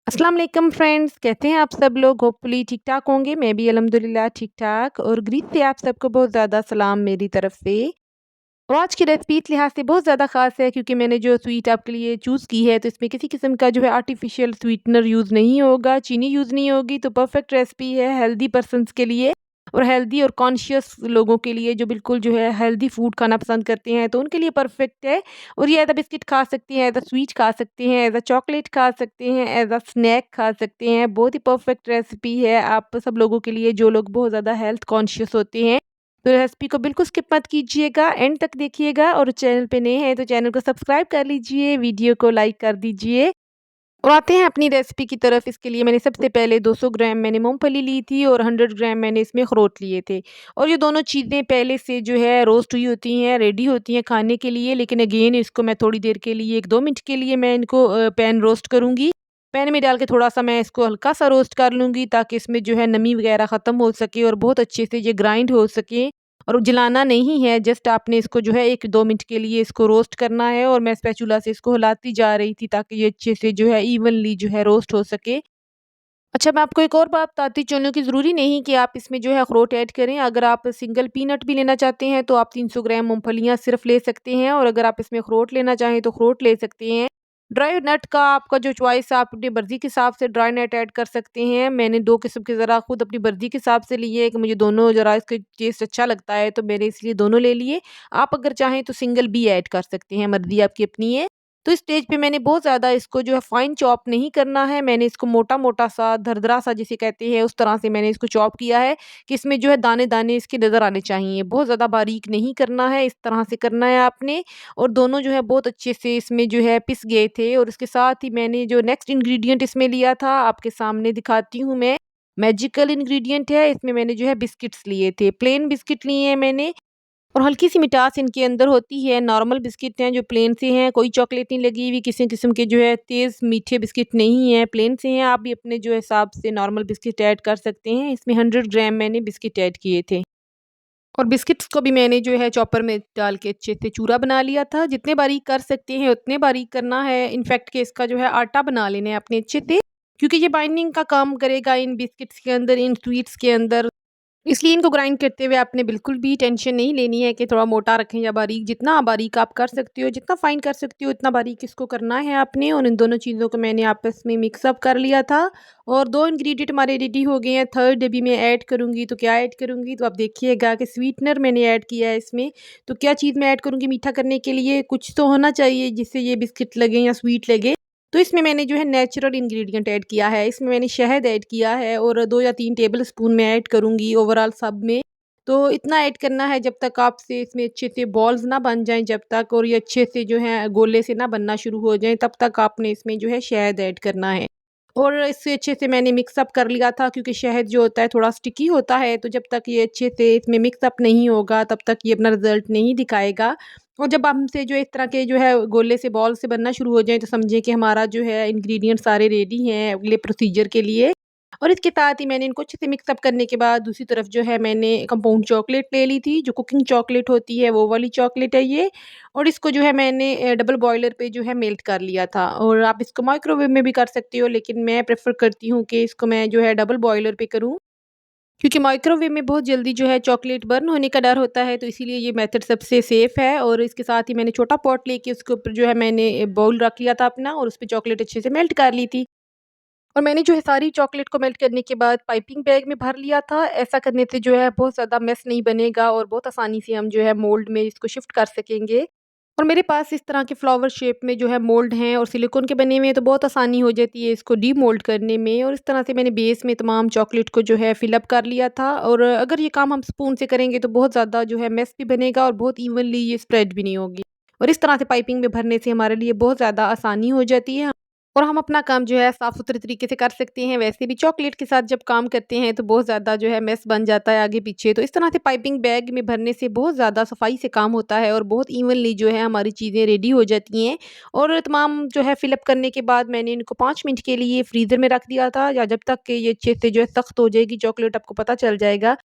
अस्सलाम वालेकुम फ्रेंड्स, कहते हैं आप सब लोग होपफुली ठीक-ठाक होंगे। मैं भी अल्हम्दुलिल्लाह ठीक-ठाक और ग्रीट से आप सबको बहुत ज़्यादा सलाम मेरी तरफ से। और आज की रेसिपी इस लिहाज से बहुत ज़्यादा ख़ास है क्योंकि मैंने जो स्वीट आपके लिए चूज़ की है तो इसमें किसी किस्म का जो है आर्टिफ़िशियल स्वीटनर यूज़ नहीं होगा, चीनी यूज़ नहीं होगी, तो परफ़ेक्ट रेसिपी है हेल्दी पर्सन्स के लिए और हेल्दी और कॉन्शियस लोगों के लिए जो बिल्कुल जो है हेल्दी फूड खाना पसंद करते हैं, तो उनके लिए परफ़ेक्ट है। और ये एज़ अ बिस्किट खा सकते हैं, एज़ अ स्वीट खा सकते हैं, एज़ अ चॉकलेट खा सकते हैं, एज़ अ स्नैक खा सकते हैं। बहुत ही परफ़ेक्ट रेसिपी है आप सब लोगों के लिए जो लोग बहुत ज़्यादा हेल्थ कॉन्शियस होते हैं। तो रेसिपी को बिल्कुल स्किप मत कीजिएगा, एंड तक देखिएगा और चैनल पे नए हैं तो चैनल को सब्सक्राइब कर लीजिए, वीडियो को लाइक कर दीजिए। और आते हैं अपनी रेसिपी की तरफ। इसके लिए मैंने सबसे पहले 200 ग्राम मैंने मूँगफली ली थी और 100 ग्राम मैंने इसमें अखरोट लिए थे। और ये दोनों चीज़ें पहले से जो है रोस्ट हुई होती हैं, रेडी होती हैं खाने के लिए, लेकिन अगेन इसको मैं थोड़ी देर के लिए 1-2 मिनट के लिए मैं इनको पैन रोस्ट करूँगी। पैन में डाल के थोड़ा-सा मैं इसको हल्का-सा रोस्ट कर लूँगी ताकि इसमें जो है नमी वगैरह ख़त्म हो सके और बहुत अच्छे से ये ग्राइंड हो सके। और जलाना नहीं है, जस्ट आपने इसको जो है 1-2 मिनट के लिए इसको रोस्ट करना है और मैं स्पैचुला से इसको हिलाती जा रही थी ताकि ये अच्छे से जो है इवनली जो है रोस्ट हो सके। अच्छा, मैं आपको एक और बात बताती चलूँ कि ज़रूरी नहीं कि आप इसमें जो है अखरोट ऐड करें। अगर आप सिंगल पीनट भी लेना चाहते हैं तो आप 300 ग्राम मूँगफलियाँ सिर्फ़ ले सकते हैं, और अगर आप इसमें अखरोट लेना चाहें तो अखरोट ले सकते हैं। ड्राई नट का आपका जो चॉइस है, आप अपनी मर्ज़ी के हिसाब से ड्राई नट ऐड कर सकते हैं। मैंने 2 किस्म के ज़रा खुद अपनी मर्ज़ी के हिसाब से लिए हैं कि मुझे दोनों ज़रा इसका टेस्ट अच्छा लगता है, तो मैंने इसलिए दोनों ले लिए। आप अगर चाहें तो सिंगल भी ऐड कर सकते हैं, मर्ज़ी आपकी अपनी है। तो इस स्टेज पे मैंने बहुत ज़्यादा इसको जो है फाइन चॉप नहीं करना है, मैंने इसको मोटा-मोटा सा, दरदरा सा जिसे कहते हैं, उस तरह से मैंने इसको चॉप किया है कि इसमें जो है दाने-दाने इसके नज़र आने चाहिए। बहुत ज़्यादा बारीक नहीं करना है, इस तरह से करना है आपने। और दोनों जो है बहुत अच्छे से इसमें जो है पिस गए थे। और इसके साथ ही मैंने जो नेक्स्ट इंग्रीडिएंट इसमें लिया था, आपके सामने दिखाती हूँ मैं। मैजिकल इंग्रीडिएंट है, इसमें मैंने जो है बिस्किट्स लिए थे, प्लेन बिस्किट लिए हैं मैंने। और हल्की-सी मिठास इनके अंदर होती है, नॉर्मल बिस्किट हैं जो प्लेन से हैं, कोई चॉकलेट नहीं लगी हुई, किसी किस्म के जो है तेज़ मीठे बिस्किट नहीं हैं, प्लेन से हैं। आप भी अपने जो हिसाब से नॉर्मल बिस्किट ऐड कर सकते हैं। इसमें 100 ग्राम मैंने बिस्किट ऐड किए थे। और बिस्किट्स को भी मैंने जो है चॉपर में डाल के अच्छे से चूरा बना लिया था। जितने बारीक कर सकते हैं उतने बारीक करना है। इनफैक्ट कि इसका जो है आटा बना लेना है आपने अच्छे से, क्योंकि ये बाइंडिंग का काम करेगा इन बिस्किट्स के अंदर, इन स्वीट्स के अंदर। इसलिए इनको ग्राइंड करते हुए आपने बिल्कुल भी टेंशन नहीं लेनी है कि थोड़ा मोटा रखें या बारीक। जितना बारीक आप कर सकते हो, जितना फ़ाइन कर सकते हो, उतना बारीक इसको करना है आपने। और इन दोनों चीज़ों को मैंने आपस में मिक्स अप कर लिया था और 2 इंग्रीडिएंट हमारे रेडी हो गए हैं। थर्ड अभी मैं ऐड करूँगी, तो क्या ऐड करूँगी, तो आप देखिएगा कि स्वीटनर मैंने ऐड किया है इसमें। तो क्या चीज़ मैं ऐड करूँगी मीठा करने के लिए, कुछ तो होना चाहिए जिससे ये बिस्किट लगे या स्वीट लगे। तो इसमें मैंने जो है नेचुरल इंग्रेडिएंट ऐड किया है। इसमें मैंने शहद ऐड किया है और 2 या 3 टेबल स्पून मैं ऐड करूँगी ओवरऑल सब में। तो इतना ऐड करना है जब तक आपसे इसमें अच्छे से बॉल्स ना बन जाएँ जब तक, और ये अच्छे से जो है गोले से ना बनना शुरू हो जाएँ, तब तक आपने इसमें जो है शहद ऐड करना है। और इससे अच्छे से मैंने मिक्स अप कर लिया था, क्योंकि शहद जो होता है थोड़ा स्टिकी होता है, तो जब तक ये अच्छे से इसमें मिक्स अप नहीं होगा तब तक ये अपना रिज़ल्ट नहीं दिखाएगा। और जब हमसे जो इस तरह के जो है गोले से बॉल से बनना शुरू हो जाएँ, तो समझिए कि हमारा जो है इंग्रीडिएंट सारे रेडी हैं अगले प्रोसीजर के लिए। और इसके साथ ही मैंने इनको अच्छे से मिक्स अप करने के बाद दूसरी तरफ जो है मैंने कंपाउंड चॉकलेट ले ली थी, जो कुकिंग चॉकलेट होती है वो वाली चॉकलेट है ये। और इसको जो है मैंने डबल बॉयलर पे जो है मेल्ट कर लिया था, और आप इसको माइक्रोवेव में भी कर सकते हो, लेकिन मैं प्रेफ़र करती हूँ कि इसको मैं जो है डबल बॉयलर पे करूँ। क्योंकि माइक्रोवेव में बहुत जल्दी जो है चॉकलेट बर्न होने का डर होता है, तो इसीलिए ये मेथड सबसे सेफ़ है। और इसके साथ ही मैंने छोटा पॉट लेके उसके ऊपर जो है मैंने बाउल रख लिया था अपना, और उसपे चॉकलेट अच्छे से मेल्ट कर ली थी। और मैंने जो है सारी चॉकलेट को मेल्ट करने के बाद पाइपिंग बैग में भर लिया था। ऐसा करने से जो है बहुत ज़्यादा मेस नहीं बनेगा और बहुत आसानी से हम जो है मोल्ड में इसको शिफ्ट कर सकेंगे। और मेरे पास इस तरह के फ्लावर शेप में जो है मोल्ड हैं और सिलिकॉन के बने हुए हैं, तो बहुत आसानी हो जाती है इसको डीमोल्ड करने में। और इस तरह से मैंने बेस में तमाम चॉकलेट को जो है फिल अप कर लिया था। और अगर ये काम हम स्पून से करेंगे तो बहुत ज़्यादा जो है मेस भी बनेगा और बहुत इवनली ये स्प्रेड भी नहीं होगी। और इस तरह से पाइपिंग में भरने से हमारे लिए बहुत ज़्यादा आसानी हो जाती है। और हम अपना काम जो है साफ़-सुथरे तरीके से कर सकते हैं। वैसे भी चॉकलेट के साथ जब काम करते हैं तो बहुत ज़्यादा जो है मेस बन जाता है आगे-पीछे। तो इस तरह से पाइपिंग बैग में भरने से बहुत ज़्यादा सफाई से काम होता है और बहुत इवनली जो है हमारी चीज़ें रेडी हो जाती हैं। और तमाम जो है फ़िल अप करने के बाद मैंने इनको 5 मिनट के लिए फ्रीज़र में रख दिया था, या जब तक कि ये अच्छे से जो है सख्त हो जाएगी चॉकलेट, आपको पता चल जाएगा।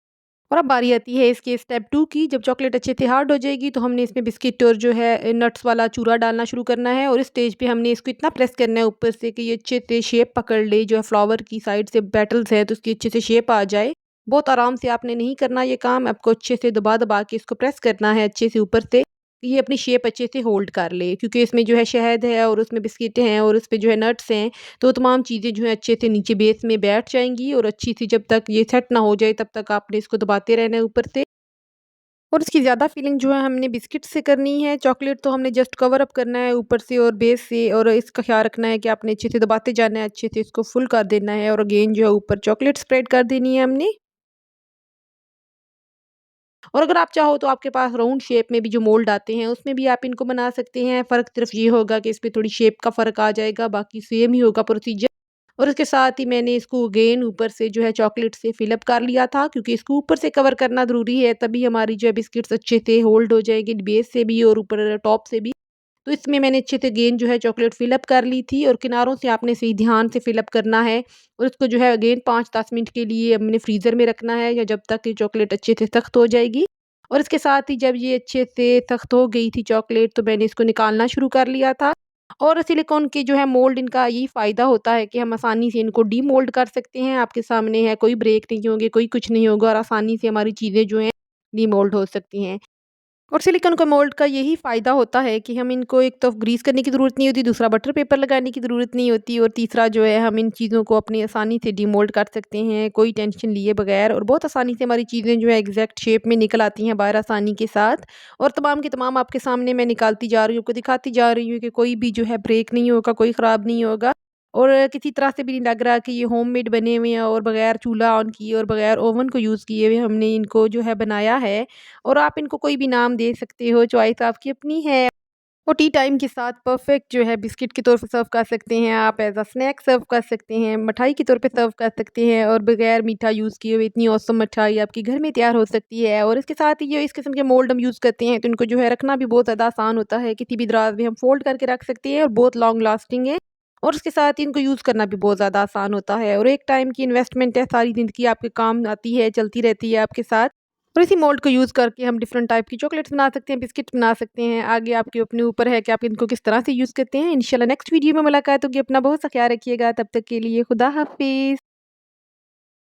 और अब बारी आती है इसके स्टेप 2 की। जब चॉकलेट अच्छे से हार्ड हो जाएगी तो हमने इसमें बिस्किट और जो है नट्स वाला चूरा डालना शुरू करना है और इस स्टेज पे हमने इसको इतना प्रेस करना है ऊपर से कि ये अच्छे से शेप पकड़ ले, जो है फ्लावर की साइड से पेटल्स हैं तो उसकी अच्छे से शेप आ जाए। बहुत आराम से आपने नहीं करना ये काम, आपको अच्छे से दबा-दबा के इसको प्रेस करना है अच्छे से ऊपर से, कि ये अपनी शेप अच्छे से होल्ड कर ले। क्योंकि इसमें जो है शहद है और उसमें बिस्किटें हैं और उसपे जो है नट्स हैं, तो तमाम चीज़ें जो है अच्छे से नीचे बेस में बैठ जाएँगी और अच्छी सी जब तक ये सेट ना हो जाए तब तक आपने इसको दबाते रहना है ऊपर से। और इसकी ज़्यादा फिलिंग जो है हमने बिस्किट से करनी है, चॉकलेट तो हमने जस्ट कवर अप करना है ऊपर से और बेस से, और इसका ख़्याल रखना है कि आपने अच्छे से दबाते जाना है, अच्छे से इसको फुल कर देना है और अगेन जो है ऊपर चॉकलेट स्प्रेड कर देनी है हमने। और अगर आप चाहो तो आपके पास राउंड शेप में भी जो मोल्ड आते हैं उसमें भी आप इनको बना सकते हैं। फ़र्क सिर्फ़ ये होगा कि इसमें थोड़ी शेप का फ़र्क आ जाएगा, बाकी सेम ही होगा प्रोसीजर। और इसके साथ ही मैंने इसको अगेन ऊपर से जो है चॉकलेट से फ़िल अप कर लिया था, क्योंकि इसको ऊपर से कवर करना ज़रूरी है, तभी हमारी जो है बिस्किट्स अच्छे से होल्ड हो जाएँगे बेस से भी और ऊपर टॉप से भी। तो इसमें मैंने अच्छे से अगेन जो है चॉकलेट फ़िल अप कर ली थी और किनारों से आपने सही ध्यान से फ़िल अप करना है और इसको जो है अगेन 5-10 मिनट के लिए हमने फ्रीज़र में रखना है, या जब तक ये चॉकलेट अच्छे से सख्त हो जाएगी। और इसके साथ ही जब ये अच्छे से सख्त हो गई थी चॉकलेट तो मैंने इसको निकालना शुरू कर लिया था। और सिलिकॉन के जो है मोल्ड, इनका यही फ़ायदा होता है कि हम आसानी से इनको डीमोल्ड कर सकते हैं। आपके सामने है, कोई ब्रेक नहीं होंगे, कोई कुछ नहीं होगा और आसानी से हमारी चीज़ें जो हैं डीमोल्ड हो सकती हैं। और सिलिकॉन का मोल्ड का यही फ़ायदा होता है कि हम इनको एक तो ग्रीस करने की ज़रूरत नहीं होती, दूसरा बटर पेपर लगाने की ज़रूरत नहीं होती और तीसरा जो है हम इन चीज़ों को अपनी आसानी से डीमोल्ड कर सकते हैं, कोई टेंशन लिए बगैर, और बहुत आसानी से हमारी चीज़ें जो है एग्ज़ैक्ट शेप में निकल आती हैं बाहर आसानी के साथ। और तमाम की तमाम आपके सामने मैं निकालती जा रही हूँ, आपको दिखाती जा रही हूँ कि कोई भी जो है ब्रेक नहीं होगा, कोई ख़राब नहीं होगा और किसी तरह से भी नहीं लग रहा कि ये होममेड बने हुए हैं और बगैर चूल्हा ऑन किए और बगैर ओवन को यूज़ किए हुए हमने इनको जो है बनाया है। और आप इनको कोई भी नाम दे सकते हो, चॉइस आपकी अपनी है। और टी टाइम के साथ परफेक्ट जो है बिस्किट के तौर पे सर्व कर सकते हैं आप, एज़ अ स्नैक सर्व कर सकते हैं, मिठाई के तौर पे सर्व कर सकते हैं और बगैर मीठा यूज़ किए हुए इतनी ऑसम मिठाई आपके घर में तैयार हो सकती है। और इसके साथ ही जो इस किस्म के मोल्ड हम यूज़ करते हैं तो इनको जो है रखना भी बहुत ज़्यादा आसान होता है, किसी भी दराज में हम फ़ोल्ड करके रख सकते हैं और बहुत लॉन्ग लास्टिंग है। और उसके साथ ही इनको यूज़ करना भी बहुत ज़्यादा आसान होता है और एक टाइम की इन्वेस्टमेंट है, सारी ज़िंदगी आपके काम आती है, चलती रहती है आपके साथ। और इसी मोल्ड को यूज़ करके हम डिफरेंट टाइप की चॉकलेट्स बना सकते हैं, बिस्किट्स बना सकते हैं। आगे आपके अपने ऊपर है कि आप इनको किस तरह से यूज़ करते हैं। इंशाल्लाह नेक्स्ट वीडियो में मुलाकात होगी। अपना बहुत सा ख्याल रखिएगा। तब तक के लिए खुदा हाफ़िज़।